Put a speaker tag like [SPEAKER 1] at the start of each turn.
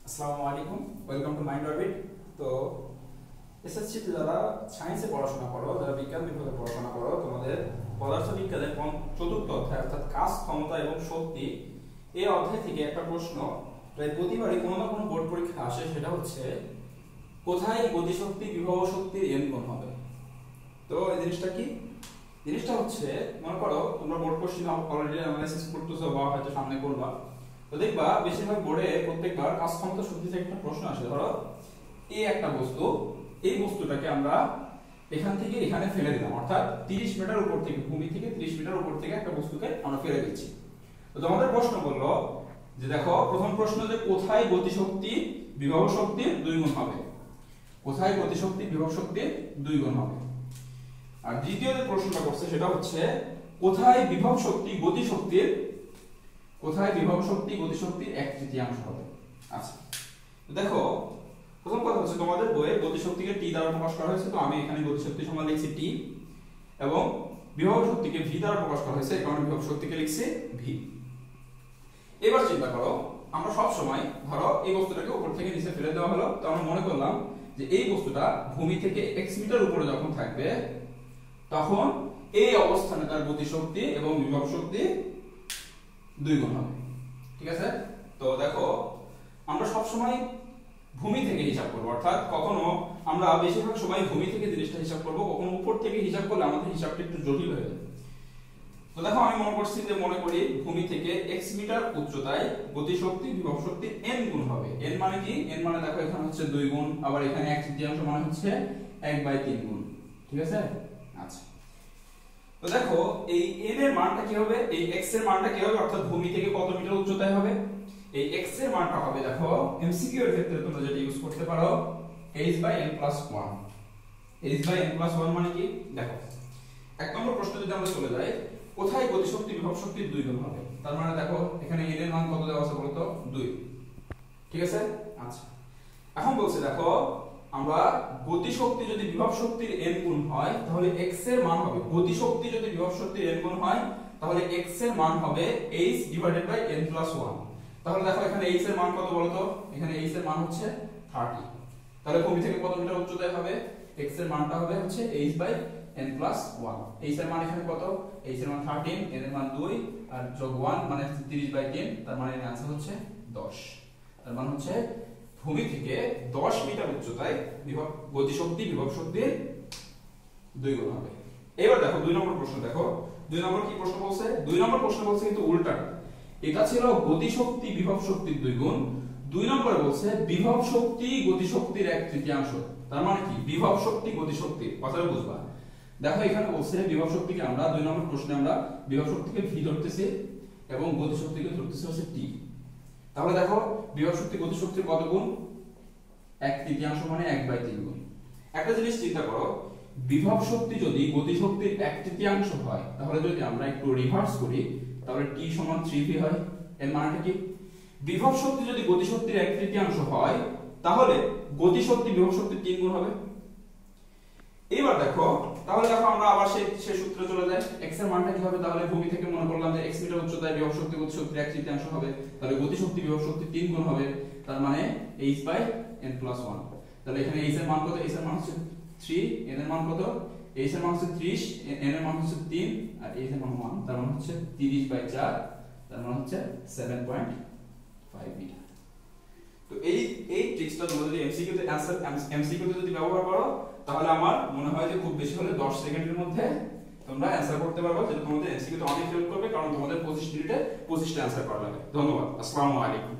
[SPEAKER 1] আসসালামু আলাইকুম, welcome to mind orbit. তো এসএসসি তে যারা সায়েন্সে পড়াশোনা করো, যারা বিজ্ঞান বিভাগে পড়াশোনা করো, তোমাদের পদার্থবিজ্ঞানের চতুর্থ অধ্যায় অর্থাৎ কাজ, ক্ষমতা এবং শক্তি এই অধ্যায় থেকে একটা প্রশ্ন প্রায় প্রতিবারই কোনো না কোনো বোর্ড পরীক্ষা আসে। সেটা হচ্ছে কোথায় গতিশক্তি বিভব শক্তির n গুণ হবে। তো এই জিনিসটা কি? জিনিসটা হচ্ছে, মনে করো তোমরা বোর্ড কোশ্চেন অলরেডি অ্যানালাইসিস করতেছো বা হয়তো সামনে করবা, তো দেখবা বেশিরভাগ বোর্ডে প্রত্যেকবার কাজ, ক্ষমতা, শক্তি থেকে একটা প্রশ্ন আসে। ধরো এই একটা বস্তু, এই বস্তুটাকে আমরা এখান থেকে এখানে ফেলে দিলাম, অর্থাৎ 30 মিটার উপর থেকে, ভূমি থেকে 30 মিটার উপর থেকে একটা বস্তুকে আমরা ফেলে দিচ্ছি। তো তোমাদের প্রশ্ন বললো যে দেখো, প্রথম প্রশ্ন যে কোথায় গতিশক্তি বিভব শক্তির 2 গুণ হবে, কোথায় গতিশক্তি বিভব শক্তির 2 গুণ হবে। আর দ্বিতীয় যে প্রশ্নটা করছে সেটা হচ্ছে কোথায় বিভব শক্তি গতিশক্তির, কোথায় বিভব শক্তি গতিশক্তির 1/3 হবে। আচ্ছা, দেখো প্রথম কথা হচ্ছে তোমাদের বইয়ে গতিশক্তিকে টি দ্বারা প্রকাশ করা হয়েছে, তো আমি এখানে গতিশক্তি সমান লিখছি টি, এবং বিভব শক্তিকে ভি দ্বারা প্রকাশ করা হয়েছে, এই কারণে বিভব শক্তিকে লিখছি ভি। এবার চিন্তা করো, আমরা সব সময় ধরো এই বস্তুটাকে উপর থেকে নিচে ফেলে দেওয়া হলো, তো আমরা মনে করলাম যে এই বস্তুটা ভূমি থেকে x মিটার উপরে যখন থাকবে তখন এই অবস্থানে তার গতিশক্তি এবং বিভব শক্তি 2 গুণ হবে। ঠিক আছে? তো দেখো আমরা সব সময় ভূমি থেকে হিসাব করব, অর্থাৎ কখনো আমরা বেশিরভাগ সময় ভূমি থেকে জিনিসটা হিসাব করব, কখনো উপর থেকে হিসাব করলে আমাদের হিসাবটা একটু জটিল হয়ে যায়। তো দেখো আমি মনে করি ভূমি থেকে x মিটার উচ্চতায় গতিশক্তি বিভব শক্তি n গুণ হবে। n মানে কি? n মানে দেখো এখানে হচ্ছে 2 গুণ, আবার এখানে 1/3 মানে হচ্ছে 1/3 গুণ। ঠিক আছে? আচ্ছা, তো দেখো এই n এর মানটা কি হবে, এই x এর মানটা কি হবে, অর্থাৎ ভূমি থেকে কত মিটার উচ্চতায় হবে। এই x এর মানটা হবে, দেখো এমসিকিউ এর ক্ষেত্রে তোমরা যেটা ইউজ করতে পারো h/n+1। h/n+1 মানে কি? দেখো এক নম্বর প্রশ্ন যদি আমরা চলে যাই, কোথায় গতিশক্তি বিভব শক্তির 2 গুণ হবে, তার মানে দেখো এখানে n এর মান কত দেওয়া আছে বলতো, 2। ঠিক আছে? আচ্ছা, এখন বলছে দেখো আমরা গতিশক্তি যদি বিভব শক্তির n গুণ হয় তাহলে x এর মান হবে, গতিশক্তি যদি বিভব শক্তির n গুণ হয় তাহলে x এর মান হবে h/n+1। তাহলে দেখো এখানে h এর মান কত বলতো, এখানে h এর মান হচ্ছে 30। তাহলে ভূমি থেকে কত মিটার উচ্চতায় হবে, x এর মানটা হবে হচ্ছে h/n+1। h এর মান এখানে কত, h এর মান 13, n এর মান 2 আর যোগ 1 মানে 30/3, তার মানে এর आंसर হচ্ছে 10। তার মানে হচ্ছে ভূমি থেকে 10 মিটার উচ্চতায় গতিশক্তি বিভব শক্তির 2 গুণ হবে। এবার দেখো 2 নম্বর প্রশ্ন, দেখো 2 নম্বর কি প্রশ্ন বলছে, 2 নম্বর প্রশ্ন বলছে কিন্তু উল্টা। এটা ছিল গতিশক্তি বিভব শক্তির 2 গুণ, 2 নম্বরে বলছে বিভব শক্তি গতিশক্তির 1/3। তার মানে কি বিভব শক্তি গতিশক্তির কথাটা বুঝবা। দেখো এখানে বলছে বিভব শক্তিকে আমরা 2 নম্বর প্রশ্নে আমরা বিভব শক্তিকে ভি ধরতেছি এবং গতিশক্তিকে ধরতেছি হচ্ছে টি। তাহলে দেখো বিভব শক্তি গতিশক্তির কত গুণ, 1/3 মানে 1/3 গুণ। একটা জিনিস চিন্তা করো, বিভব শক্তি যদি গতিশক্তির 1/3 হয় তাহলে যদি আমরা একটু রিভার্স করি তাহলে t সমান 3v হয়। এর মানেটা কি? বিভব শক্তি যদি গতিশক্তির 1/3 হয় তাহলে গতিশক্তি বিভব শক্তির 3 গুণ হবে। এবার দেখো তাহলে দেখো আমরা আবার সেই সূত্রে চলে যাই, x এর মানটা কি হবে, তাহলে ভূমি থেকে মনে করলাম যে x মিটার উচ্চতায় বিভব শক্তি গতিশক্তির 1/3 হবে, তাহলে গতিশক্তি বিভব শক্তির 3 গুণ হবে, তার মানে h/n+1। তাহলে এখানে h এর মান কত, h এর মান হচ্ছে 3, n এর মান কত, h এর মান হচ্ছে 30, n এর মান হচ্ছে 3 আর h এর মান 1, তার মানে হচ্ছে 30/4, তার মানে হচ্ছে 7.5 মিটার। তো এই ট্রিক্সটা তোমরা যদি এমসিকিউ তে যদি ব্যবহার করো তাহলে আমার মনে হয় যে খুব বেশি হলে 10 সেকেন্ডের মধ্যে তোমরা অ্যানসার করতে পারবে, যেটা তোমাদের এমসিকিউ তে অনেক হেল্প করবে, কারণ তোমাদের 25 মিনিটে 25টা অ্যানসার করা লাগবে। ধন্যবাদ, আসসালামু আলাইকুম।